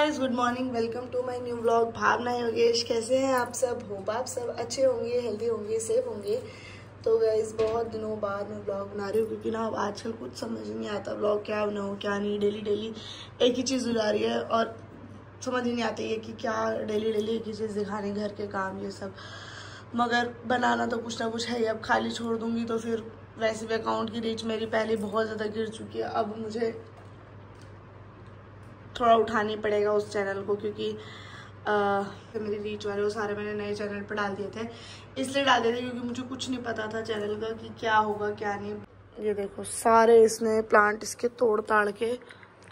Guys, good morning. Welcome to my new vlog. Bhavna Yogesh, कैसे हैं आप सब? होप आप सब अच्छे होंगे, हेल्दी होंगे, सेफ होंगे। तो गाइस, बहुत दिनों बाद मैं व्लॉग बना रही हूँ क्योंकि ना अब आजकल कुछ समझ नहीं आता व्लॉग क्या बनाऊँ क्या नहीं। डेली डेली एक ही चीज़ हो जा रही है और समझ ही नहीं आती है कि क्या डेली डेली एक ही चीज़ दिखाने, घर के काम ये सब। मगर बनाना तो कुछ ना कुछ है ही। अब खाली छोड़ दूँगी तो फिर वैसे भी अकाउंट की रीच मेरी पहले बहुत ज़्यादा गिर चुकी है। अब मुझे थोड़ा उठानी पड़ेगा उस चैनल को, क्योंकि तो मेरी रीच वाले वो सारे मैंने नए चैनल पर डाल दिए थे। इसलिए डाल दिए थे क्योंकि मुझे कुछ नहीं पता था चैनल का कि क्या होगा क्या नहीं। ये देखो, सारे इसने प्लांट इसके तोड़ ताड़ के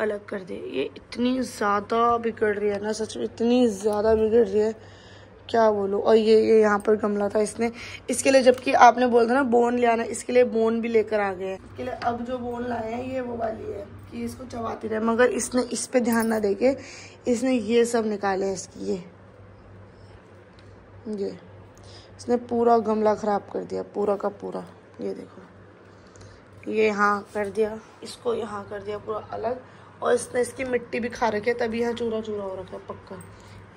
अलग कर दिए। ये इतनी ज़्यादा बिगड़ रही है ना, सच में इतनी ज़्यादा बिगड़ रही है, क्या बोलूँ। और ये यहाँ पर गमला था इसने, इसके लिए जबकि आपने बोला था ना बोन ले आना, इसके लिए बोन भी लेकर आ गए हैं। इसके लिए अब जो बोन लाए हैं ये वो वाली है कि इसको चबाती रहे, मगर इसने इस पे ध्यान ना देके इसने ये सब निकाले हैं इसकी। ये इसने पूरा गमला ख़राब कर दिया, पूरा का पूरा। ये देखो, ये यहाँ कर दिया, इसको यहाँ कर दिया पूरा अलग। और इसने इसकी मिट्टी भी खा रखी है, तभी यहाँ चूरा चूरा हो रखा है पक्का।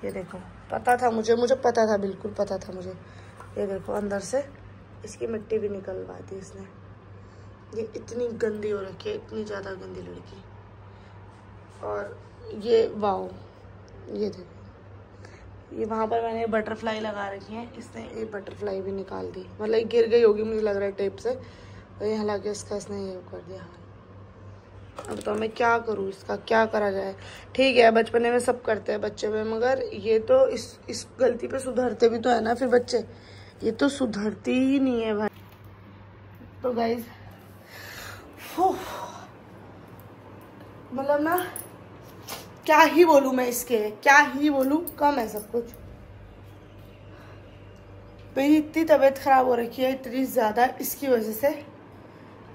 ये देखो, पता था मुझे पता था, बिल्कुल पता था मुझे। ये देखो, अंदर से इसकी मिट्टी भी निकलवा दी इसने। ये इतनी गंदी हो रखी है, इतनी ज़्यादा गंदी लड़की। और ये वाओ, ये देखो, ये वहाँ पर मैंने बटरफ्लाई लगा रखी है, इसने ये बटरफ्लाई भी निकाल दी। मतलब ये गिर गई होगी मुझे लग रहा है टेप से, तो ये हालांकि इसका इसने ये कर दिया। अब तो मैं क्या करूँ, इसका क्या करा जाए। ठीक है, बचपने में सब करते हैं बच्चे में, मगर ये तो इस गलती पे सुधरते भी तो है ना फिर बच्चे। ये तो सुधरती ही नहीं है भाई। तो गाइज, मतलब ना क्या ही बोलूँ मैं इसके, क्या ही बोलूँ, कम है सब कुछ। मेरी इतनी तबीयत खराब हो रखी है, इतनी ज़्यादा, इसकी वजह से,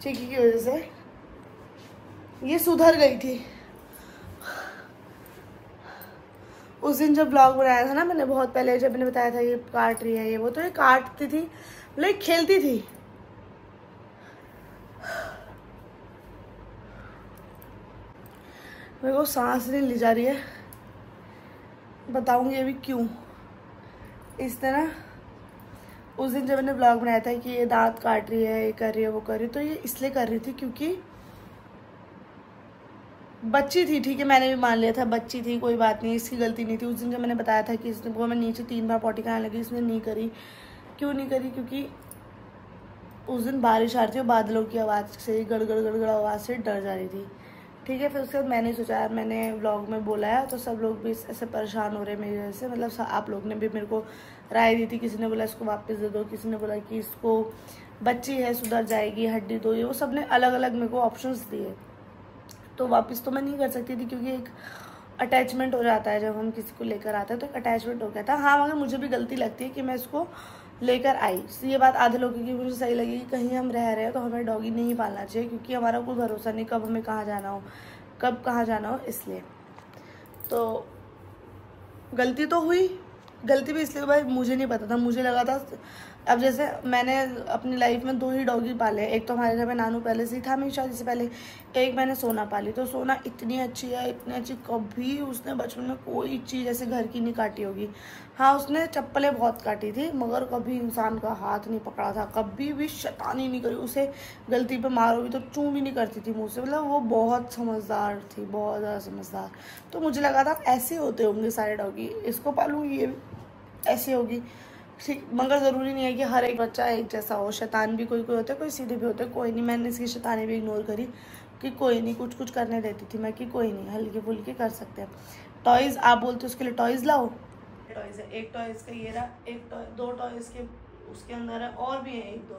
चीकी की वजह से। ये सुधर गई थी उस दिन जब ब्लॉग बनाया था ना मैंने, बहुत पहले जब मैंने बताया था ये काट रही है ये वो, तो ये काटती थी, मतलब खेलती थी। मेरे को सांस नहीं ली जा रही है, बताऊंगी अभी क्यों। इसने ना उस दिन जब मैंने ब्लॉग बनाया था कि ये दांत काट रही है, ये कर रही है, वो कर रही है, तो ये इसलिए कर रही थी क्योंकि बच्ची थी। ठीक है, मैंने भी मान लिया था बच्ची थी, कोई बात नहीं, इसकी गलती नहीं थी। उस दिन जब मैंने बताया था कि इसने वो मैं नीचे 3 बार पॉटी कराने लगी, इसने नहीं करी। क्यों नहीं करी? क्योंकि उस दिन बारिश आ रही थी और बादलों की आवाज़ से, गड़गड़ गड़गड़ आवाज़ से डर जा रही थी। ठीक है, फिर उसके बाद मैंने सोचा यार, मैंने व्लॉग में बोला है तो सब लोग भी ऐसे परेशान हो रहे हैं मेरी वजह से। मतलब आप लोग ने भी मेरे को राय दी थी, किसी ने बोला इसको वापस दे दो, किसी ने बोला कि इसको बच्ची है सुधर जाएगी, हड्डी दो, ये वो सब ने अलग अलग मेरे को ऑप्शंस दिए। तो वापस तो मैं नहीं कर सकती थी क्योंकि एक अटैचमेंट हो जाता है, जब हम किसी को लेकर आते हैं तो एक अटैचमेंट हो गया था। हाँ, मगर मुझे भी गलती लगती है कि मैं इसको लेकर आई। ये बात आधे लोगों की मुझे सही लगी कि कहीं हम रह रहे हैं तो हमें डॉगी नहीं पालना चाहिए, क्योंकि हमारा कोई भरोसा नहीं कब हमें कहाँ जाना हो, कब कहाँ जाना हो। इसलिए तो गलती तो हुई, गलती भी इसलिए भाई मुझे नहीं पता था, मुझे लगा था। अब जैसे मैंने अपनी लाइफ में 2 ही डॉगी पाले, एक तो हमारे घर में नानू पहले से ही था मेरी शादी से पहले, एक मैंने सोना पाली। तो सोना इतनी अच्छी है, इतनी अच्छी, कभी उसने बचपन में कोई चीज़ जैसे घर की नहीं काटी होगी। हाँ, उसने चप्पलें बहुत काटी थी, मगर कभी इंसान का हाथ नहीं पकड़ा था, कभी भी शैतानी नहीं करी। उसे गलती पे मारोगी तो चूं भी नहीं करती थी मुँह से। मतलब वो बहुत समझदार थी, बहुत ज़्यादा समझदार। तो मुझे लगा था ऐसे होते होंगे सारे डॉगी, इसको पालूंगी ये ऐसी होगी। ठीक, मगर ज़रूरी नहीं है कि हर एक बच्चा एक जैसा हो। शैतान भी कोई कोई होता है, कोई सीधे भी होते हैं। कोई नहीं, मैंने इसकी शैतानी भी इग्नोर करी कि कोई नहीं, कुछ कुछ करने देती थी मैं कि कोई नहीं, हल्के फुल्के कर सकते हैं। टॉयज़ आप बोलते हो उसके लिए टॉयज़ लाओ, टॉयज़ है। एक टॉयज़ का ये रहा, एक टॉय, 2 टॉयज़ के उसके अंदर है, और भी है 1-2,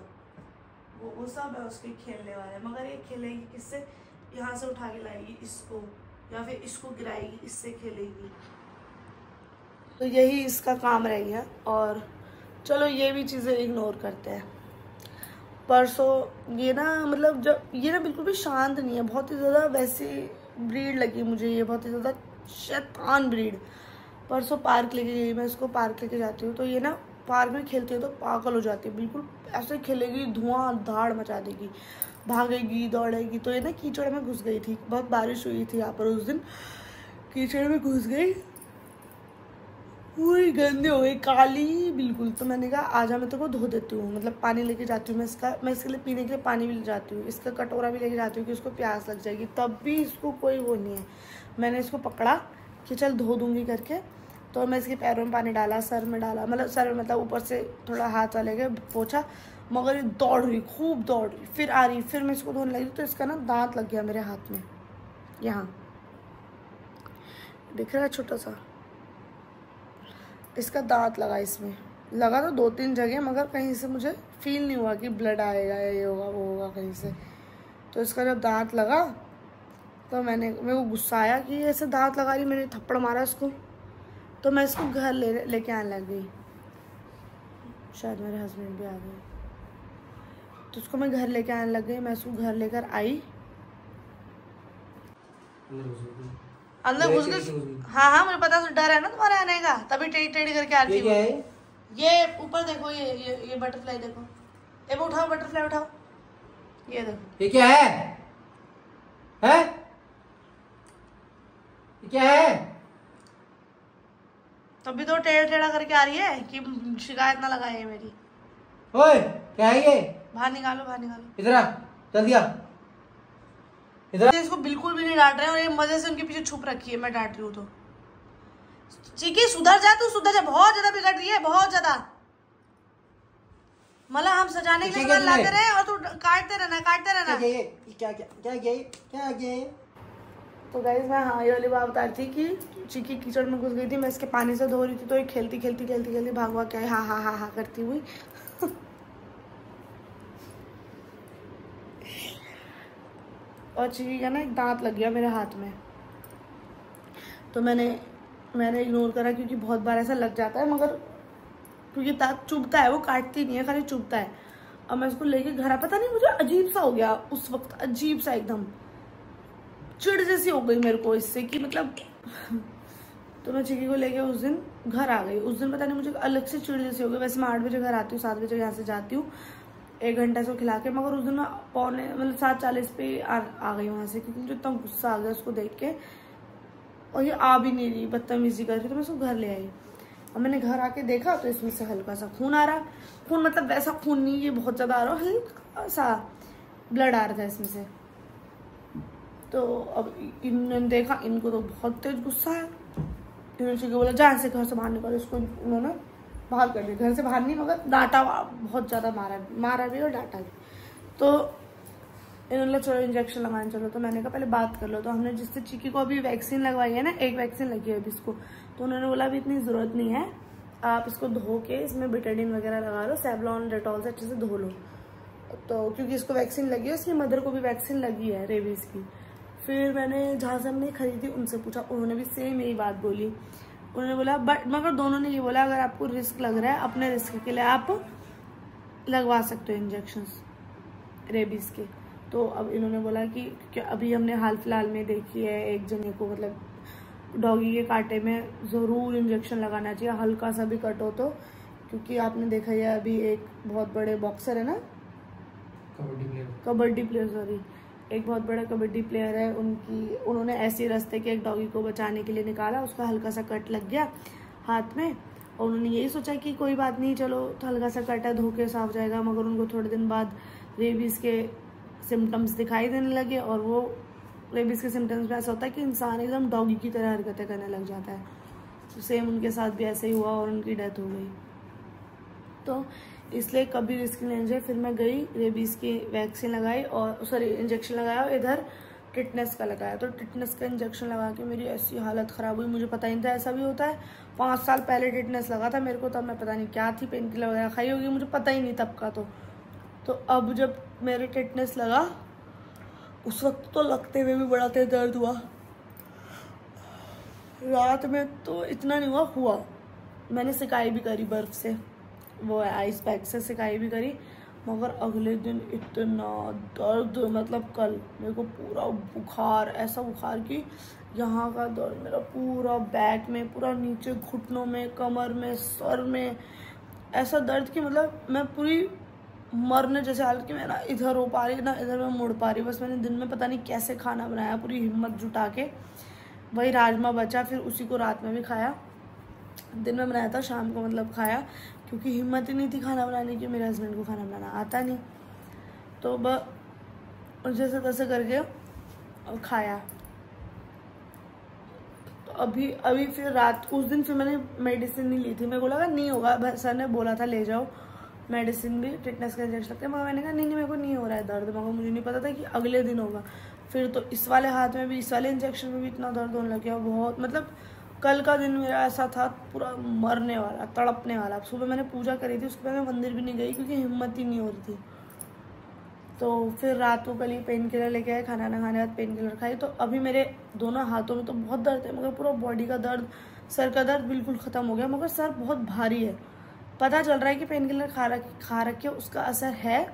वो सब है उसके खेलने वाले। मगर ये खेलेगी किससे? यहाँ से उठा के लाएगी इसको, या फिर इसको गिराएगी, इससे खेलेगी। तो यही इसका काम रह गया। और चलो ये भी चीज़ें इग्नोर करते हैं। परसों ये ना, मतलब जब ये ना बिल्कुल भी शांत नहीं है, बहुत ही ज़्यादा वैसी ब्रीड लगी मुझे, ये बहुत ही ज़्यादा शैतान ब्रीड। परसों पार्क लेके गई मैं इसको, पार्क लेके जाती हूँ तो ये ना पार्क में खेलती है तो पागल हो जाती है, बिल्कुल ऐसे खेलेगी, धुआंधार मचा देगी, भागेगी दौड़ेगी। तो ये ना कीचड़ में घुस गई थी, बहुत बारिश हुई थी यहाँ पर उस दिन, कीचड़ में घुस गई, पूरी गंदी हो गई, काली बिल्कुल। तो मैंने कहा आजा मैं तेरे को धो देती हूँ, मतलब पानी लेके जाती हूँ मैं इसके लिए पीने के लिए पानी भी ले जाती हूँ, इसका कटोरा भी लेके जाती हूँ कि उसको प्यास लग जाएगी। तब भी इसको कोई वो नहीं है। मैंने इसको पकड़ा कि चल धो दूँगी करके, तो मैं इसके पैरों में पानी डाला, सर में डाला, मतलब सर में मतलब ऊपर से थोड़ा हाथ वाले के पोछा, मगर ये दौड़ रही, खूब दौड़ रही, फिर आ रही, फिर मैं इसको धोने लगी तो इसका ना दांत लग गया मेरे हाथ में, यहाँ दिख रहा है छोटा सा, इसका दांत लगा, इसमें लगा तो 2-3 जगह, मगर कहीं से मुझे फील नहीं हुआ कि ब्लड आएगा या ये होगा वो होगा कहीं से। तो इसका जब दांत लगा तो मेरे को गुस्सा आया कि ऐसे दांत लगा रही, मैंने थप्पड़ मारा इसको। तो मैं इसको घर लेके आने लग गई, शायद मेरे हस्बैंड भी आ गए, तो उसको मैं घर लेके आने लग गई। मैं इसको घर लेकर आई, अंदर घुस गई। हाँ मुझे पता, डर है ना तुम्हारे आने का, तभी टेढ़ी टेढ़ी करके आती हूँ। ये ऊपर देखो, ये बटरफ्लाई देखो, ये उठाओ, बटरफ्लाई उठाओ, ये देखो। ये क्या है? हैं? ये क्या है? तभी तो टेढ़ा टेढ़ा करके आ रही है कि शिकायत ना लगाए मेरी। ओए क्या है ये? बाहर निकालो, बाहर निकालो, इधर आ, जल्दी आ इधर। इसको बिल्कुल भी नहीं डांट रहे और ये मजे से उनके पीछे छुप रखी है, मैं डांट रही हूँ तो। चीकी सुधर जा, तू सुधर जा, बहुत ज्यादा बिगड़ रही है, बहुत ज्यादा। मतलब हम सजाने के लिए सामान लाते रहे और तू काटते रहना। क्या तो गाइस मैं हाँ ये वाली बात बताई थी कि चीकी कीचड़ में घुस गई थी, मैं इसके पानी से धो रही थी, तो ये खेलती भाग भाग के हाँ हाँ हाँ हाँ करती हुई और चीकी का ना एक दांत लग गया मेरे हाथ में। तो मैंने इग्नोर करा, क्योंकि बहुत बार ऐसा लग जाता है, मगर क्योंकि दांत चुभता है, वो काटती नहीं है, खाली चुभता है। अब मैं इसको लेके घर पता नहीं मुझे अजीब सा हो गया उस वक्त, अजीब सा एकदम चिढ़ जैसी हो गई मेरे को इससे कि मतलब तो मैं चीकी को लेके उस दिन घर आ गई। उस दिन पता नहीं मुझे अलग से चिढ़ जैसी हो गई। वैसे मैं 8 बजे घर आती हूँ, 7 बजे यहाँ से जाती हूँ, 1 घंटा से खिला के, मगर उस दिन मैं पौने मतलब 7:40 पे आ गई वहाँ से, क्योंकि मुझे इतना गुस्सा आ गया उसको देख के, और ये आ भी नहीं रही, बदतमीजी कर रही, तो मैं उसको घर ले आई। और मैंने घर आके देखा तो इसमें से हल्का सा खून आ रहा, खून मतलब वैसा खून नहीं, ये बहुत ज़्यादा आ रहा, हल्का सा ब्लड आ रहा था इसमें से। तो अब इन्होंने देखा, इनको तो बहुत तेज गुस्सा है, इन्होंने बोला जहाँ से घर से बाहर निकालो, इसको उन्होंने बाहर कर दिया, घर से बाहर नहीं मगर डांटा, बहुत ज़्यादा मारा भी और डांटा भी। तो इन्होंने चलो इंजेक्शन लगाने चलो, तो मैंने कहा पहले बात कर लो। तो हमने जिससे चीकी को अभी वैक्सीन लगवाई है ना, 1 वैक्सीन लगी है अभी इसको, तो उन्होंने बोला अभी इतनी ज़रूरत नहीं है, आप इसको धो के इसमें बेटाडीन वगैरह लगा लो, सेवलॉन डेटॉल से अच्छे से धो लो। तो क्योंकि इसको वैक्सीन लगी है, उसकी मदर को भी वैक्सीन लगी है रेबीज़ की। फिर मैंने जहाँ से हमने खरीदी उनसे पूछा, उन्होंने भी सेम यही बात बोली। उन्होंने बोला बट मगर दोनों ने ये बोला अगर आपको रिस्क लग रहा है, अपने रिस्क के लिए आप लगवा सकते हो इंजेक्शंस रेबीज़ के। तो अब इन्होंने बोला कि अभी हमने हाल फिलहाल में देखी है एक जने को, मतलब डॉगी के कांटे में ज़रूर इंजेक्शन लगाना चाहिए, हल्का सा भी कट हो तो, क्योंकि आपने देखा है अभी एक बहुत बड़े बॉक्सर है ना, कबड्डी प्लेयर सॉरी, एक बहुत बड़ा कबड्डी प्लेयर है, उन्होंने ऐसे रास्ते के एक डॉगी को बचाने के लिए निकाला, उसका हल्का सा कट लग गया हाथ में, और उन्होंने यही सोचा कि कोई बात नहीं, चलो तो हल्का सा कट है, धो के साफ जाएगा। मगर उनको थोड़े दिन बाद रेबीज़ के सिम्टम्स दिखाई देने लगे, और वो रेबीज़ के सिम्टम्स में ऐसा होता है कि इंसान एकदम डॉगी की तरह हरकतें करने लग जाता है। तो सेम उनके साथ भी ऐसे ही हुआ और उनकी डेथ हो गई। तो इसलिए कभी रिस्क नहीं लेना चाहिए। फिर मैं गई, रेबीज़ की वैक्सीन लगाई और सॉरी इंजेक्शन लगाया, और इधर टिटनेस का लगाया। तो टिटनेस का इंजेक्शन लगा के मेरी ऐसी हालत ख़राब हुई, मुझे पता ही नहीं था ऐसा भी होता है। 5 साल पहले टिटनेस लगा था मेरे को, तब मैं पता नहीं क्या थी, पेन किलर वगैरह खाई होगी, मुझे पता ही नहीं तब का। तो अब जब मेरे टिटनेस लगा, उस वक्त तो लगते हुए भी बड़ा तेज दर्द हुआ, रात में तो इतना नहीं हुआ। मैंने सिकाई भी करी बर्फ़ से, वो आइस पैक से सिकाई भी करी, मगर अगले दिन इतना दर्द, मतलब कल मेरे को पूरा बुखार, ऐसा बुखार कि यहाँ का दर्द मेरा पूरा बैक में, पूरा नीचे घुटनों में, कमर में, सर में, ऐसा दर्द कि मतलब मैं पूरी मरने जैसे हालत कि मैं ना इधर हो पा रही ना इधर मैं मुड़ पा रही। बस मैंने दिन में पता नहीं कैसे खाना बनाया, पूरी हिम्मत जुटा के वही राजमा बचा, फिर उसी को रात में भी खाया। दिन में बनाया था, शाम को मतलब खाया, क्योंकि हिम्मत ही नहीं थी खाना बनाने की, मेरे हस्बैंड को खाना बनाना आता नहीं। तो जैसे तैसे करके खाया। तो अभी फिर रात, उस दिन फिर मैंने मेडिसिन नहीं ली थी, मेरे को लगा नहीं होगा, सर ने बोला था ले जाओ मेडिसिन भी, टिटनेस का इंजेक्शन लगता है, मगर मैंने कहा नहीं मेरे को नहीं हो रहा है दर्द, मगर मुझे नहीं पता था कि अगले दिन होगा। फिर तो इस वाले हाथ में भी, इस वाले इंजेक्शन में भी इतना दर्द होने लग गया बहुत, मतलब कल का दिन मेरा ऐसा था पूरा मरने वाला, तड़पने वाला। सुबह मैंने पूजा करी थी, उसके बाद मैं मंदिर भी नहीं गई क्योंकि हिम्मत ही नहीं हो रही थी। तो फिर रात को कल ही पेन किलर लेके आए, खाना ना खाने के बाद पेन किलर खाई। तो अभी मेरे दोनों हाथों में तो बहुत दर्द है, मगर पूरा बॉडी का दर्द, सर का दर्द बिल्कुल ख़त्म हो गया, मगर सर बहुत भारी है। पता चल रहा है कि पेन किलर खा रखे उसका असर है,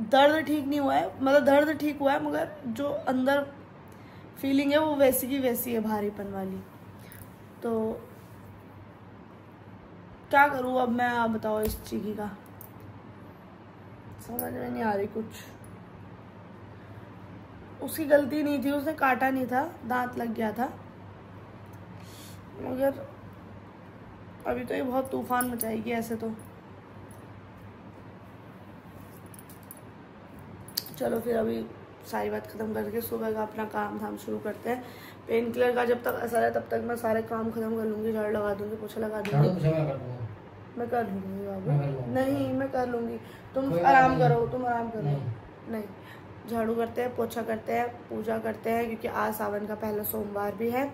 दर्द ठीक नहीं हुआ है, मतलब दर्द ठीक हुआ है, मगर जो अंदर फीलिंग है वो वैसी की वैसी है, भारीपन वाली। तो क्या करूँ अब मैं, आप बताओ इस चीज़ का समझ में नहीं आ रही कुछ। उसकी गलती नहीं थी, उसने काटा नहीं था, दांत लग गया था, मगर अभी तो ये बहुत तूफान मचाएगी ऐसे तो। चलो फिर अभी सारी बात खत्म करके सुबह का अपना काम धाम शुरू करते हैं। पेन किलर का जब तक असर है तब तक मैं सारे काम खत्म कर लूँगी, झाड़ू लगा दूँगी, पोछा लगा दूँगी। मैं कर लूँगी बाबू, नहीं मैं कर लूँगी, तुम आराम करो, तुम आराम करो। नहीं, झाड़ू करते हैं, पोछा करते हैं, पूजा करते हैं, क्योंकि आज सावन का पहला सोमवार भी है।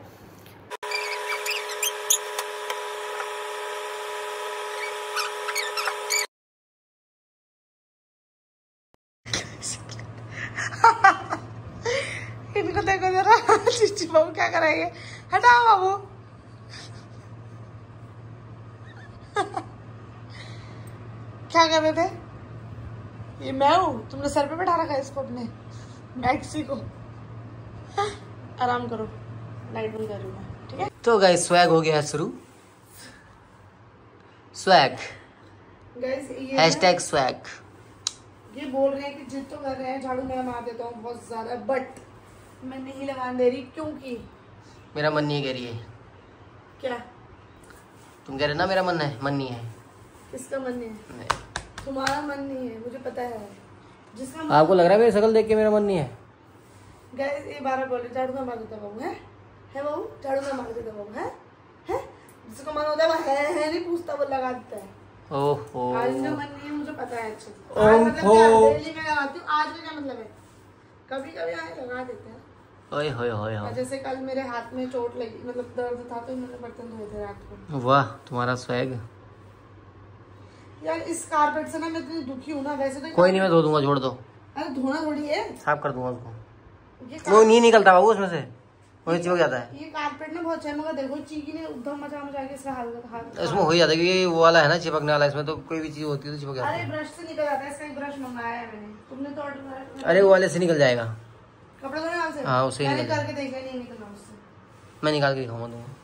इनको देखो जरा, चिच्ची बाबू क्या कराएंगे, हटाओ बाबू। क्या कर रहे थे? ये मैं हूँ, तुमने सर पे बैठा रखा है इसको अपने मैक्सी को। आराम करो, लाइट बंद कर रही हूँ, ठीक है। तो गाइस स्वैग हो गया शुरू, स्वैग गाइस हैशटैग स्वैग। ये बोल रहे हैं कि जिद तो कर रहे हैं, झाड़ू मैं मार देता हूँ बहुत ज्यादा, बट मैं नहीं लगाने दे रही, क्योंकि मेरा मन नहीं कह रही है। क्या तुम कह रहे ना मेरा मन है, मन नहीं है। किसका मन नहीं है? तुम्हारा मन नहीं है, मुझे पता है। जिसका मन आपको लग रहा है मेरी शक्ल देख के मेरा मन नहीं है? गाइस ये 12 बोले झाड़ू में मार देता बाबू, है बाबू, झाड़ू में मार देता बाबू, है जिसका मन होता है वो है नहीं पूछता, वो लगा देता है। ओहो, आज मेरा मन नहीं है, मुझे पता है अच्छे से। आज मतलब क्या, डेली मैं लगाती हूँ, आज का क्या मतलब है, कभी कभी आए लगा देते हैं। ओए होए होए होए। जैसे कल मेरे हाथ में चोट लगी, मतलब दर्द था, तो मैंने बर्तन धोए थे रात को। वाह तुम्हारा स्वैग। यार इस कारपेट से ना मैं इतनी दुखी हूँ ना, वैसे तो कोई नहीं, मैं धो दूंगा, छोड़ दो। अरे धोना थोड़ी है, साफ कर दूंगा उसको। वो नहीं निकलता बाबू उसमें से, वही चिपक जाता है। ये कारपेट ना बहुत अच्छा, देखो चीकी ने उद्धम मचा के इसका हाथ इसमें हो ही जाता है, क्योंकि वो वाला है ना चिपकने वाला, इसमें तो कोई भी चीज होती है तो चिपक जाता अरे है। ब्रश से निकल जाता है, इसका एक ब्रश मंगाया है मैंने, तुमने तो ऑर्डर। अरे वो वाले से निकल जाएगा, कपड़े धोने वाले से? हाँ उससे ही मैंने निकल करके देखा, नहीं निकलना उससे। मैं निकाल के दिखाऊंगा तुम्हें।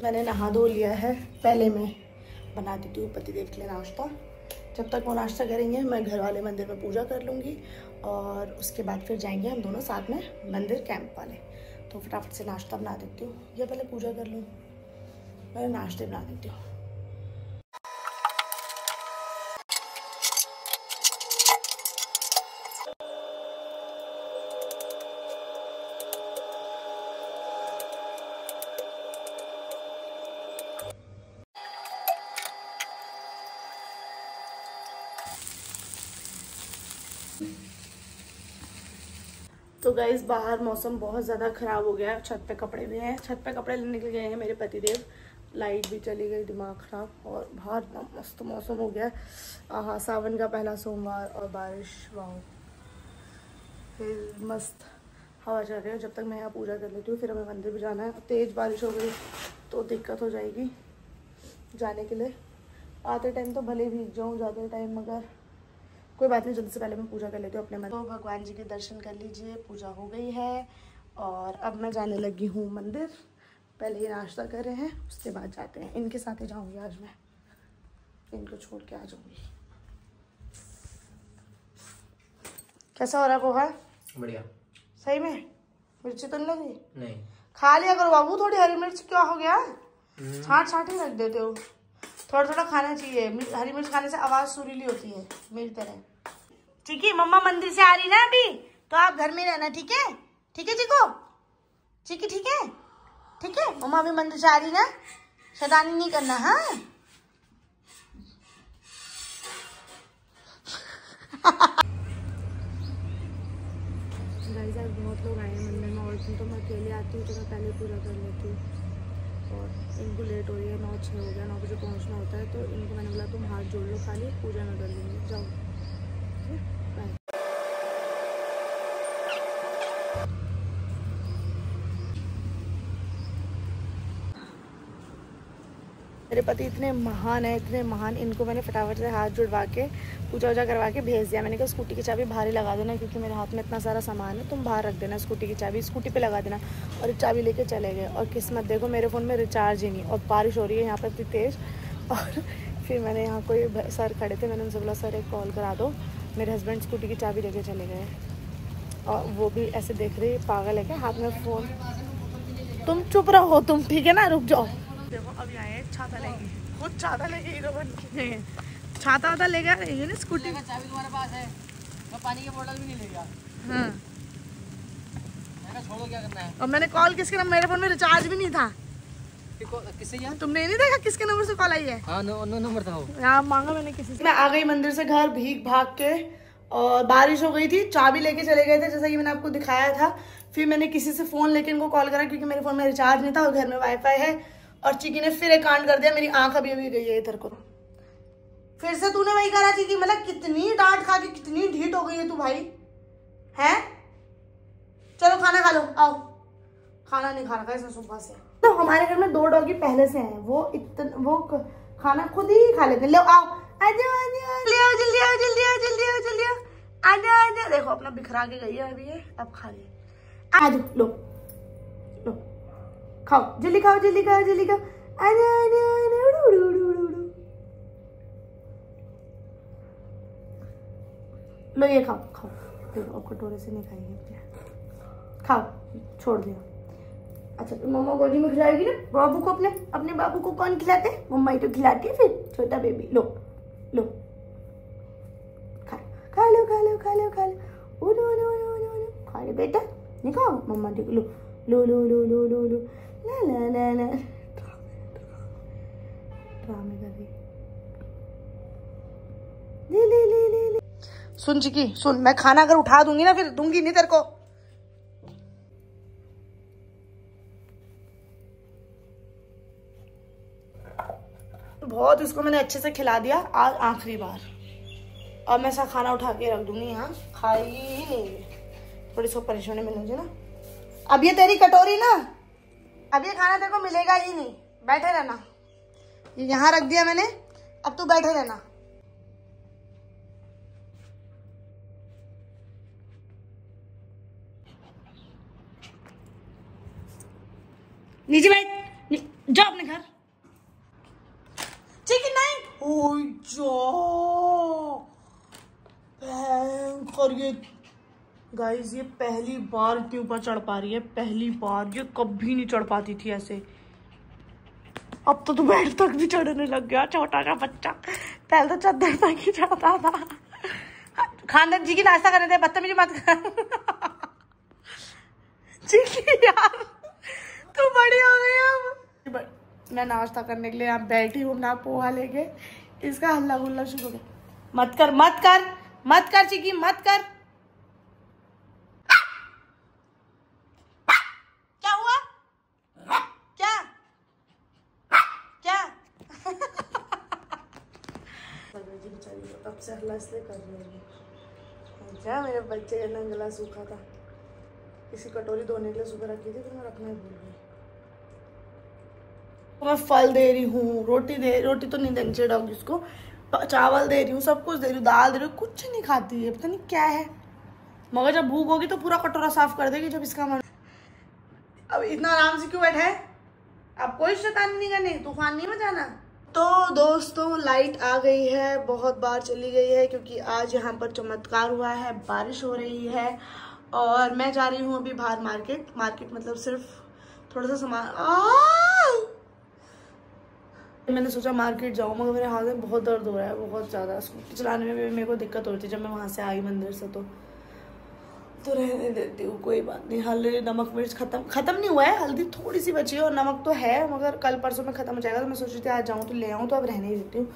मैंने नहा धो लिया है। पहले मैं बना देती हूँ पतिदेव के लिए नाश्ता। जब तक वो नाश्ता करेंगे मैं घर वाले मंदिर में पूजा कर लूँगी और उसके बाद फिर जाएंगे हम दोनों साथ में मंदिर कैंप वाले। तो फटाफट से नाश्ता बना देती हूँ, या पहले पूजा कर लूँ। मैं नाश्ते बना देती हूँ। तो गाइस बाहर मौसम बहुत ज़्यादा ख़राब हो गया है। छत पे कपड़े भी हैं, छत पे कपड़े लेने के लिए गए हैं मेरे पतिदेव। लाइट भी चली गई, दिमाग ख़राब। और बाहर मस्त मौसम हो गया है। आहा, सावन का पहला सोमवार और बारिश, वाह। फिर मस्त हवा चल रही है। जब तक मैं यहाँ पूजा कर लेती हूँ फिर हमें मंदिर भी जाना है। तेज़ बारिश हो गई तो दिक्कत हो जाएगी जाने के लिए। आते टाइम तो भले भीग जाऊँ, ज़्यादा टाइम, मगर कोई बात नहीं। जल्दी से पहले मैं पूजा कर लेती हूँ अपने मन। तो भगवान जी के दर्शन कर लीजिए, पूजा हो गई है और अब मैं जाने लगी हूँ मंदिर। पहले ही नाश्ता कर रहे हैं, उसके बाद जाते हैं। इनके साथ ही जाऊँगी आज मैं, इनको छोड़ के आ जाऊँगी। कैसा हो रहा है पोहा? बढ़िया। सही में? मिर्ची तो नहीं लगी? नहीं। खा लिया करो बाबू, थोड़ी हरी मिर्च क्या हो गया? छाँट छाँट ही रख देते हो। थोड़ा थोड़ा खाना चाहिए। हरी मिर्च खाने से आवाज सुरीली होती है मेरी तरह। ठीक है, मम्मा मंदिर से आ रही ना अभी, तो आप घर में रहना, ठीक है? ठीक है चिको? चिकी ठीक है? ठीक है, मम्मा अभी मंदिर से आ रही ना, शैतानी नहीं करना। हाँ गाइस, बहुत लोग आए हैं मंदिर में और तो मैं अकेले आती हूँ तो मैं पहले पूजा कर लेती हूँ। और इनको लेट हो रही है, 9:06 हो गया, 9 बजे पहुँचना होता है। तो इनको मैंने बोला तुम हाथ जोड़ लो, खाली पूजा में कर लूँगी, जाओ। बाय। मेरे पति इतने महान है, इतने महान। इनको मैंने फटाफट से हाथ जुड़वा के पूजा वूजा करवा के भेज दिया। मैंने कहा स्कूटी की चाबी बाहर ही लगा देना, क्योंकि मेरे हाथ में इतना सारा सामान है, तुम बाहर रख देना स्कूटी की चाबी, स्कूटी पे लगा देना। और चाबी लेके चले गए। और किस्मत देखो, मेरे फ़ोन में रिचार्ज ही नहीं और बारिश हो रही है यहाँ पर इतनी तेज़। और फिर मैंने यहाँ कोई सर खड़े थे, मैंने उनसे बोला सर एक कॉल करा दो, मेरे हस्बैंड स्कूटी की चाबी लेके चले गए। और वो भी ऐसे देख रही पागल है क्या, हाथ में फ़ोन। तुम चुप रहो तुम, ठीक है ना, रुक जाओ। देखो अभी आए छाता लेके, खुद छाता लेके हीरो बन के छाता वाता ले गया। ये ना स्कूटी का चाबी तुम्हारे पास है, मैं पानी की बोतल भी नहीं ले गया। हाँ, मैंने छोड़ो, क्या करना है। और मैंने कॉल किसके नंबर, मेरे फोन में रिचार्ज भी नहीं था। किससे यार? तुमने नहीं देखा किसके नंबर से कॉल आई है? हाँ, नो नंबर था वो, यहाँ मांगा मैंने किसी से। मैं आ गई मंदिर से घर भीग भाग के, और बारिश हो गई थी। चाबी लेके चले गए थे जैसा कि मैंने आपको दिखाया था। फिर मैंने किसी से फ़ोन लेके इनको कॉल करा, क्योंकि मेरे फ़ोन में रिचार्ज नहीं था और घर में वाईफाई है। और चिकी ने फिर एक कांड कर दिया, मेरी आंख अभी अभी गई है इधर को। फिर से तूने वही करा चिकी, मतलब कितनी डांट खा के कितनी ढीठ हो गई है तू भाई, हैं? चलो खाना खा लो, आओ। खाना नहीं खा रखा इसने सुबह से। तो हमारे घर में 2 डॉगी पहले से हैं, वो खाना खुद ही खा लेते। लो आओ, आजा आजा, ले आओ जल्दी, आओ जल्दी, आओ जल्दी, आओ जल्दी, आजा आजा। देखो अपना बिखरा के गई है अभी ये, अब खा ले। आज लो लो, खाओ जल्दी, खाओ जल्दी, खाओ जल्दी, खाओ। आजा आजा आजा, उड़ू उड़ू उड़ू उड़ू। लो ये खाओ, खाओ। देखो कटोरे से नहीं खाएंगे, खाओ, छोड़ दिया। अच्छा तो मम्मा गोदी में खिलाएगी ना बाबू को, अपने बाबू को कौन खिलाते? मम्मा ही तो खिलाती है, फिर छोटा बेबी। लो लो, खा खा लो, खा लो, खा लो, खा लो, उड़ो उड़ो उड़ो उड़ो, खा लो बेटा, नहीं खाओ। मम्मा देखो, लो लो लो लो लो लो लो, ला ला ला ला, ड्रामे कर रही। ले ले ले ले ले। सुन चिकी सुन, मैं खाना अगर उठा दूंगी ना फिर दूंगी नहीं तेरे को। बहुत इसको मैंने अच्छे से खिला दिया, आज आखिरी बार। अब मैं ऐसा खाना उठा के रख दूंगी, यहाँ खाई ही नहीं। थोड़ी इसको परेशानी मिलेगी ना। अब ये तेरी कटोरी ना, अब ये खाना तेरे को मिलेगा ही नहीं। बैठे रहना, ये यहाँ रख दिया मैंने, अब तू बैठे रहना। नीचे बैठ, जा अपने घर। चिकन नहीं। ओए जा ये गाइस, ये पहली बार इतनी ऊपर चढ़ पा रही है, पहली बार। ये कभी नहीं चढ़ पाती थी ऐसे। अब तो बेड तक भी चढ़ने लग गया, छोटा सा बच्चा। पहले तो चादर तक ही चढ़ता था। खानदान जी की नाश्ता करने दे, बदतमीजी मत कर। जी यार तू बड़ी हो गई। अब मैं नाश्ता करने के लिए यहाँ बैठी हूँ ना, पोहा लेके। इसका हल्ला गुल्ला शुरू हो गया। मत कर मत कर मत कर चिकी, मत कर। क्या हुआ? क्या क्या? बेचारी तब से हल्ला इसलिए कर रही है। क्या मेरे बच्चे का ना गला सूखा था, इसी कटोरी धोने के लिए सुबह रखी थी, फिर मैं रखना ही भूल गई। मैं फल दे रही हूँ, रोटी तो नहीं देनी चाहिए डॉग जिसको, चावल दे रही हूँ, सब कुछ दे रही हूँ, दाल दे रही हूँ, कुछ नहीं खाती है, पता नहीं क्या है। मगर जब भूख होगी तो पूरा कटोरा साफ कर देगी जब इसका मन। अब इतना आराम से क्यों बैठा है? अब कोई शैतानी नहीं करनी, तूफान नहीं मचाना। तो दोस्तों लाइट आ गई है, बहुत बार चली गई है क्योंकि आज यहाँ पर चमत्कार हुआ है, बारिश हो रही है। और मैं जा रही हूँ अभी बाहर मार्केट मतलब सिर्फ थोड़ा सा सामान। मैंने सोचा मार्केट जाऊँ, मगर मेरे हाथ में बहुत दर्द हो रहा है, बहुत ज़्यादा। स्कूटी चलाने में भी मेरे को दिक्कत होती है जब मैं वहाँ से आई मंदिर से। तो रहने देती हूँ, कोई बात नहीं। हल्दी नमक मिर्च खत्म नहीं हुआ है, हल्दी थोड़ी सी बची है और नमक तो है, मगर कल परसों में ख़त्म हो जाएगा। तो मैं सोच रही थी आज जाऊँ तो ले आऊँ, तो अब रहने ही देती हूँ।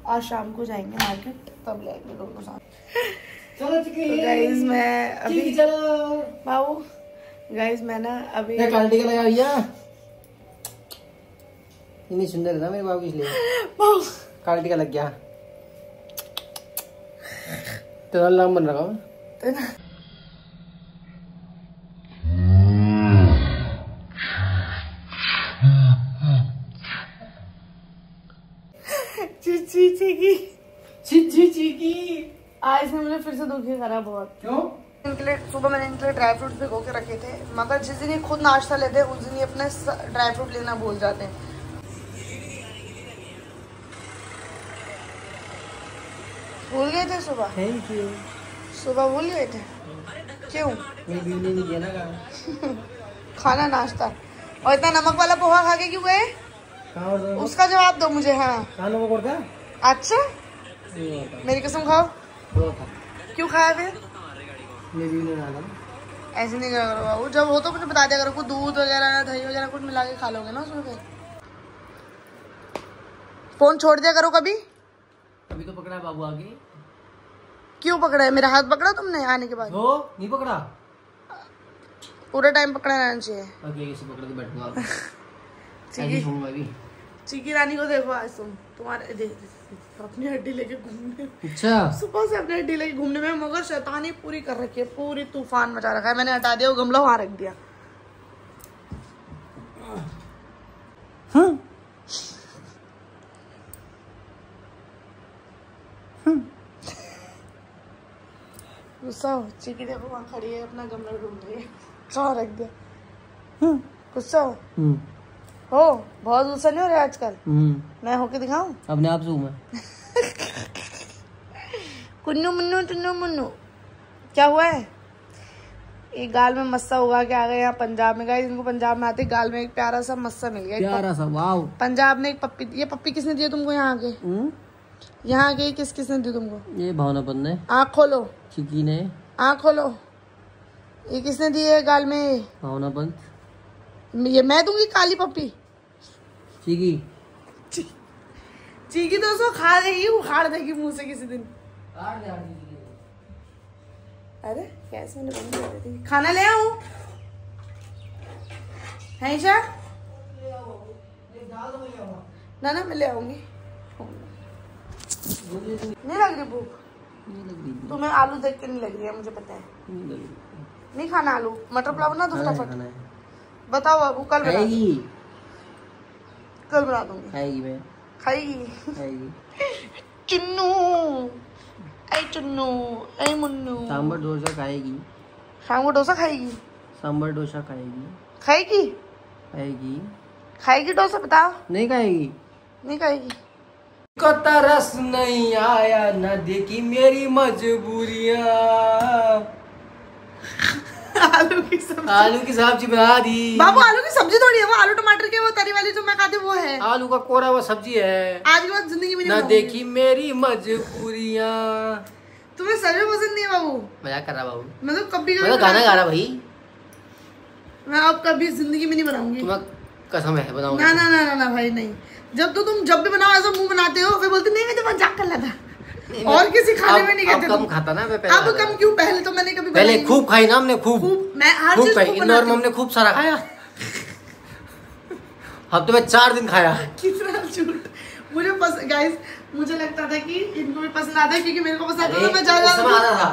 आज शाम को जाएंगे मार्केट, तब ले आएंगे दोनों साथ। तो गाइस मैं अभी बाबू गाइस मैं ना अभी क्वालिटी का लगा भैया, इतनी सुंदर है ना मेरे बाबू, इसलिए क्वालिटी का लग गया। तेरा नाम बन रहा है चीकी। आज इसने मुझे फिर से दुखी करा बहुत। क्यों? इनके लिए सुबह मैंने इनके लिए ड्राई फ्रूट भिगो के रखे थे, मगर जिस दिन ये खुद नाश्ता लेते हैं उस दिन ये अपने ड्राई फ्रूट लेना भूल जाते हैं। भूल गए थे सुबह? Thank you. सुबह भूल गए थे? क्यों? नहीं दिया ना खाना नाश्ता। और इतना नमक वाला पोहा खा के क्यों गए? उसका जवाब दो मुझे। हाँ अच्छा, मेरी कसम खाओ। क्यों खाया फिर? ऐसे नहीं करा करो बाबू, जब हो तो मुझे बता दिया करो। कुछ दूध वगैरह दही वगैरह कुछ मिला के खा लोगे ना उसमें। फिर फोन छोड़ दिया करो कभी। अभी तो पकड़ा है बाबू आगे। क्यों पकड़ा है? मेरा हाथ पकड़ा तुमने आने के बाद? नहीं पकड़ा, पूरे टाइम पकड़ा रहना चाहिए। अगले किसी पकड़ के बैठूंगा। चीकी रानी को देखो आज तुम्हारे अपनी हड्डी लेके घूमने। अच्छा, सुबह से अपनी हड्डी लेके घूमने में, मगर शैतानी पूरी कर रखी है, पूरी तूफान मचा रखा है। मैंने हटा दिया, वो गमला वहां रख दिया। गुस्सा हो? चीकी देखो वहां खड़ी है, अपना गमला ढूंढ रही है, वहां रख दिया। गुस्सा हो बहुत गुस्सा नहीं हो रहा आजकल? मैं होके दिखाऊं अपने आप से हूँ मैं। कुन्नू मुन्नू टुन्नू मुन्नू क्या हुआ है? एक गाल में मस्सा उगा के आ गए यहाँ पंजाब में। गाइस इनको पंजाब में आते गाल में एक प्यारा सा मस्सा मिल गया, प्यारा सा। वाव। पंजाब में एक पप्पी। ये पप्पी किसने दिया तुमको यहाँ आके? यहाँ आके किसने दी तुमको? ये भावनापन ने। आँख खोलो। चिकी ने। आँख खोलो। ये किसने दी है गाल में? भावनापन। ये मैं दूंगी काली पप्पी? चीकी तो उसको खा देगी, उखाड़ देगी मुंह से किसी दिन। अरे कैसे मैंने बंद कर दी थी। खाना ले आऊं? है ईशा? ना मैं ले आऊंगी। नहीं लग रही भूख? तुम्हें आलू देख के नहीं लग रही है, मुझे पता है। नहीं खाना आलू? मटर पुलाव बना दो फटाफट। बताओ बाबू, कल बनाएगी? कल बना दूंगी। खाएगी मैं? खाएगी। चुन्नू, ऐ चुन्नू, ऐ मुन्नू। सांबर डोसा खाएगी। शाम को डोसा खाएगी? सांबर डोसा खाएगी। खाएगी? खाएगी डोसा बताओ? नहीं खाएगी। नहीं खाएगी। को तरस नहीं आया न देखी मेरी मजबूरियां। आलू की सब्जी बना दी। बाबू आलू की सब्जी थोड़ी है वो, आलू टमाटर के वो तरी वाली जो मैं खाती हूँ वो है। आलू का कोरा वो सब्जी है। आज के बाद जिंदगी में नहीं न देखी मेरी मजबूरियां। तुम्हें सच में पसंद नहीं है बाबू? मजाक कर रहा बाबू। मतलब कभी मैं तो गाना गा रहा भाई। मैं अब कभी जिंदगी में नहीं बनाऊंगी। तुम्हें कसम है बनाऊंगी। ना ना ना ना भाई नहीं। जब भी बनाओ ऐसा मुंह बनाते हो फिर बोलते नहीं मैं तो मजाक कर रहा था। और किसी खाने में नहीं कहते। कम खाता ना मैं पहले। अब कम क्यों? पहले तो मैंने कभी पहले खूब खाई ना हमने। खूब मैं हर चीज खूब इंदौर में हमने खूब सारा खाया। अब तो मैं 4 दिन खाया। कितना झूठ। मुझे पसंद गाइस, मुझे लगता था कि इनको भी पसंद आता है क्योंकि मेरे को पसंद था। मैं ज्यादा था।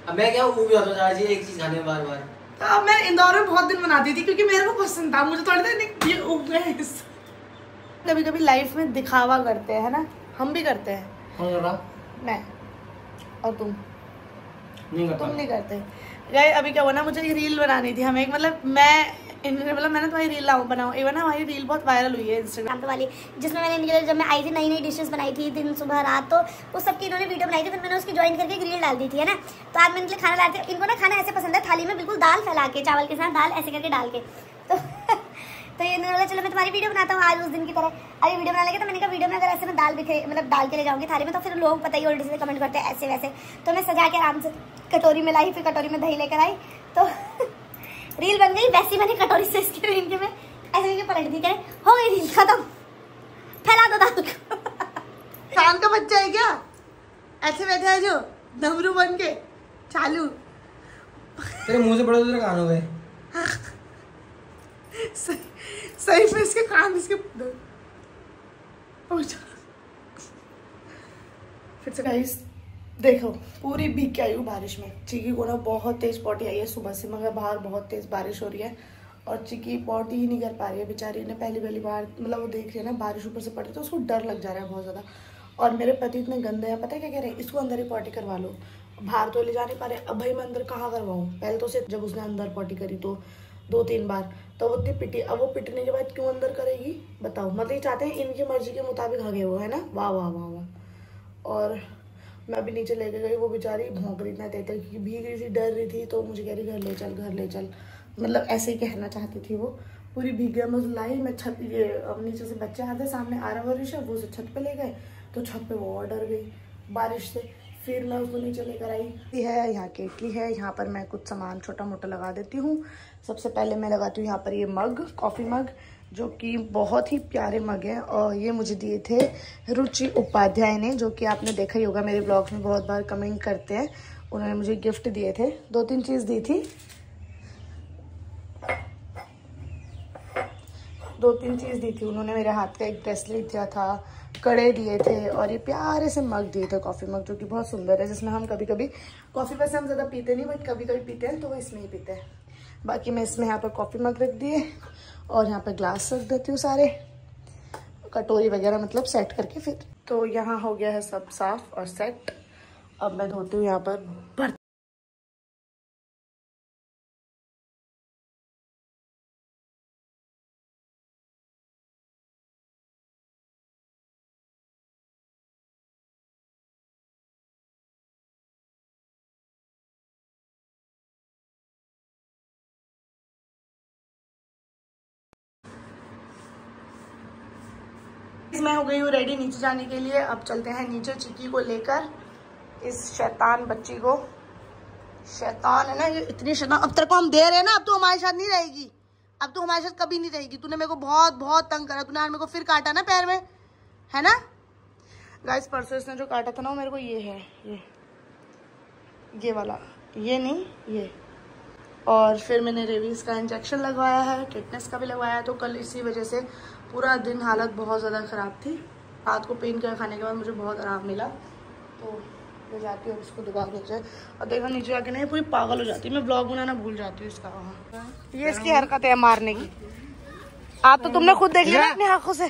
अब मैं क्या वो भी आता था एक चीज खाने में बार बार। तो अब मैं इंदौर में बहुत दिन बनाती थी क्योंकि मेरे को पसंद था। मुझे थोड़ा सा ये उग गए। कभी कभी लाइफ में दिखावा करते हैं ना, हम भी करते हैं। कौन कर रहा? मैं और तुम नहीं करता। तुम नहीं करते। गाइस अभी क्या हुआ ना, मुझे ये रील बनानी थी हमें। मतलब मैंने तुम्हारी रील बनाऊँ एक बार ना। हमारी रील बहुत वायरल हुई है इंस्टाग्राम वाली, जिसमें मैंने इनके लिए जब मैं आई थी नई डिशेस बनाई थी दिन सुबह रात, तो उस सबकी इन्होंने वीडियो बनाई थी। फिर मैंने उसकी ज्वाइन करके एक रील डाल दी थी है ना। तो आज मैं इनके लिए खाना लाती हूँ। इनको ना खाना ऐसे पसंद है, थाली में बिल्कुल दाल फैला के, चावल के साथ दाल ऐसे करके डाल के। तो ये बोला चलो मैं तुम्हारी वीडियो बनाता हूँ आज उस दिन की तरह। अभी वीडियो बना लगे तो मैंने कहा वीडियो में अगर ऐसे में दाल बिखरे मतलब डाल के ले जाऊंगी थाली में तो फिर लोग पता ही उल्टे से कमेंट करते हैं ऐसे वैसे। तो मैं सजा के आराम से कटोरी में लाई, फिर कटोरी में दही लेकर आई तो रील बन गई। वैसी मैंने कटोरी से इसके इनके में ऐसे करके पलट दी। कह हो गई रील खत्म, फैला दो दाल को। शान का बच्चा है क्या? ऐसे बैठे है जो डमरू बन के चालू। तेरे मुंह से बड़े कान हो गए। सही में इसके कान इसके फिर से गाइस देखो पूरी भीग के आई हूँ बारिश में। चिकी को ना बहुत तेज पॉटी आई है सुबह से, मगर बाहर बहुत तेज बारिश हो रही है और चिकी पॉटी ही नहीं कर पा रही है बेचारी ने। पहली बार मतलब वो देख रही है ना बारिश ऊपर से पड़ रही तो उसको डर लग जा रहा है बहुत ज़्यादा। और मेरे पति इतने गंदे हैं, पता है क्या कह रहे हैं, इसको अंदर ही पॉटी करवा लो। बाहर तो ले जा नहीं पा रहे। अब भाई मैं अंदर कहाँ करवाऊँ? पहले तो उसे जब उसने अंदर पॉटी करी तो 2-3 बार तो वो इतनी पिटी। अब वो पिटने के बाद क्यों अंदर करेगी बताओ? मतलब ये चाहते हैं इनकी मर्जी के मुताबिक हगे वो है ना। वाह वाह वाह वाह। और मैं अभी नीचे लेके गई, वो बेचारी भौंक रही इतना तेज क्योंकि भीग रही थी, डर रही थी। तो मुझे कह रही घर ले चल। मतलब ऐसे ही कहना चाहती थी वो। पूरी भीग गया। मैं लाई मैं छत ये अब नीचे से बच्चे आते सामने आरव और ऋषभ, वो छत पे ले गए तो छत पे वो और डर गई बारिश से। फिर मैं उसको नीचे लेकर आई है। यहाँ केटली है, यहाँ पर मैं कुछ सामान छोटा मोटा लगा देती हूँ। सबसे पहले मैं लगाती हूँ यहाँ पर ये मग, कॉफ़ी मग, जो कि बहुत ही प्यारे मग हैं और ये मुझे दिए थे रुचि उपाध्याय ने, जो कि आपने देखा ही होगा मेरे ब्लॉग्स में बहुत बार कमेंट करते हैं। उन्होंने मुझे गिफ्ट दिए थे, 2-3 चीज़ दी थी, 2-3 चीज़ दी थी उन्होंने। मेरे हाथ का एक ब्रेसलेट दिया था, कड़े दिए थे और ये प्यारे से मग दिए थे, कॉफ़ी मग, जो कि बहुत सुंदर है, जिसमें हम कभी कभी कॉफ़ी वैसे हम ज़्यादा पीते नहीं बट कभी कभी पीते हैं तो वो इसमें ही पीते हैं। बाकी मैं इसमें यहाँ पर कॉफ़ी मग रख दिए और यहाँ पर ग्लास रख देती हूँ सारे, कटोरी वगैरह मतलब सेट करके। फिर तो यहाँ हो गया है सब साफ और सेट। अब मैं धोती हूँ यहाँ पर बर्तन। मैं हो गई हूँ रेडी नीचे जाने के लिए। अब चलते हैं नीचे चिकी को लेकर, इस शैतान बच्ची को। शैतान है ना ये, इतनी शैतान। अब तेरे को हम दे रहे हैं ना, अब तू हमारे साथ नहीं रहेगी, अब तू हमारे साथ कभी नहीं रहेगी। तूने मेरे को बहुत बहुत तंग करा, तूने आज मेरे को फिर काटा ना पैर में, है ना गाइस। परसों इसने जो काटा था ना वो मेरे को ये है, ये वाला, ये नहीं ये। और फिर मैंने रेबीज का इंजेक्शन लगवाया है, टिटनेस का भी लगवाया है। तो कल इसी वजह से पूरा दिन हालत बहुत ज़्यादा ख़राब थी। रात को पेन किलर खाने के बाद मुझे बहुत आराम मिला, तो मैं जाती हूँ उसको दुकान नीचे। और देखो नीचे आके नहीं पूरी पागल हो जाती है, मैं ब्लॉग बनाना भूल जाती हूँ इसका। वहाँ ये इसकी हरकत है मारने की। आप तो तुमने खुद देख लिया अपनी आंखों से।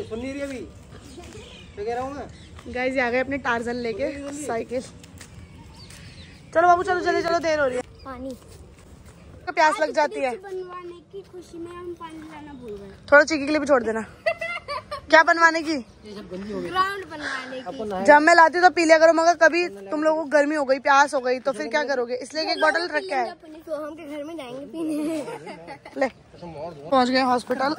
सुन नहीं रही अभी, क्या कह रहा हूँ मैं? गाइस आ गए अपने टार्जन लेके साइकिल। चलो बाबू चलो जल्दी चलो, देर हो रही है। पानी प्यास लग जाती है। बनवाने की खुशी में हम पानी लाना भूल गए। थोड़ा चिक्की के लिए भी छोड़ देना। क्या बनवाने की? ग्राउंड बनवाने की। जब मैं लाती तो पी लिया करो, मगर कभी तुम लोगों को गर्मी हो गई, प्यास हो गई तो फिर क्या करोगे? इसलिए एक बॉटल रख के है। तो हम के घर में जाएंगे पीने। ले पहुंच गए हॉस्पिटल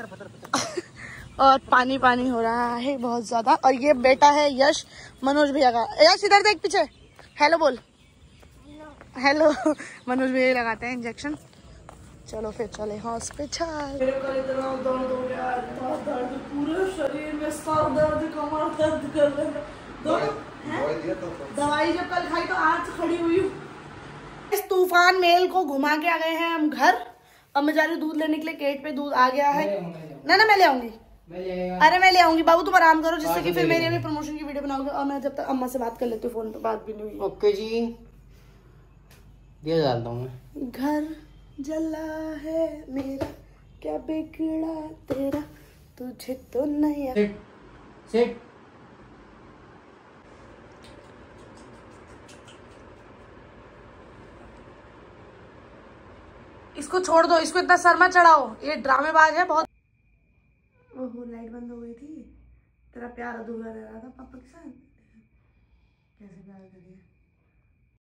और पानी पानी हो रहा है बहुत ज्यादा। और ये बेटा है यश, मनोज भैया का। यश इधर देख पीछे, हेलो बोल। हेलो। मनोज भैया लगाते हैं इंजेक्शन। चलो फिर चले हॉस्पिटल। मेरे को इतना दर्द हो गया, इतना दर्द पूरे शरीर में, सर दर्द, कमर दर्द कर रहा है। दवाई जब कल खाई तो आज खड़ी हुई हूँ। इस तूफान मेल को घुमा के आ गए हैं हम घर। अब मैं जा रही हूँ दूध लेने के लिए, गेट पे दूध आ गया है। ना मैं ले आऊंगी। अरे मैं ले आऊंगी बाबू, तुम आराम करो, जिससे कि फिर मेरी अभी प्रमोशन की वीडियो बनाओगे। और मैं जब तक अम्मा से बात कर लेती हूँ फोन पे, बात भी नहीं हुई। ओके जी, दिया डालता हूँ मैं। घर जला है मेरा, क्या बिगड़ा तेरा, तुझे तो नहीं। सिट। इसको छोड़ दो, इसको इतना सर मत चढ़ाओ, ये ड्रामेबाज है बहुत। ओहो लाइट बंद हो गई थी। तेरा प्यार अधूरा रह रहा था पापा के साथ। कैसे प्यार करिए।